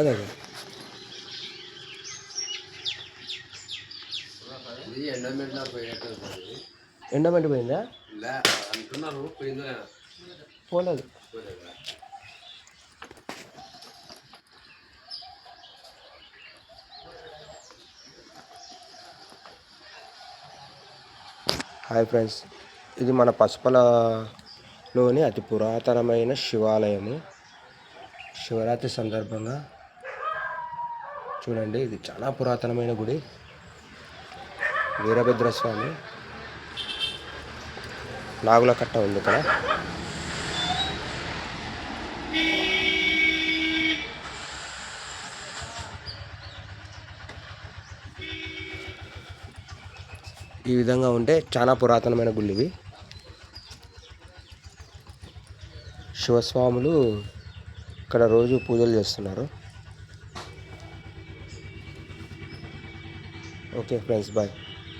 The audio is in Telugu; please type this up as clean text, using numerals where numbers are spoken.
అదే ఎండమెంట్ పోయిందా అంటున్నారు, పోలేదు. హాయ్ ఫ్రెండ్స్, ఇది మన పసుపలలోని అతి పురాతనమైన శివాలయము. శివరాత్రి సందర్భంగా చూడండి, ఇది చాలా పురాతనమైన గుడి. వీరభద్రస్వామి నాగుల కట్ట ఉంది ఇక్కడ. ఈ విధంగా ఉంటే చాలా పురాతనమైన గుళ్ళు ఇవి. శివస్వాములు ఇక్కడ రోజు పూజలు చేస్తున్నారు. Okay friends, bye.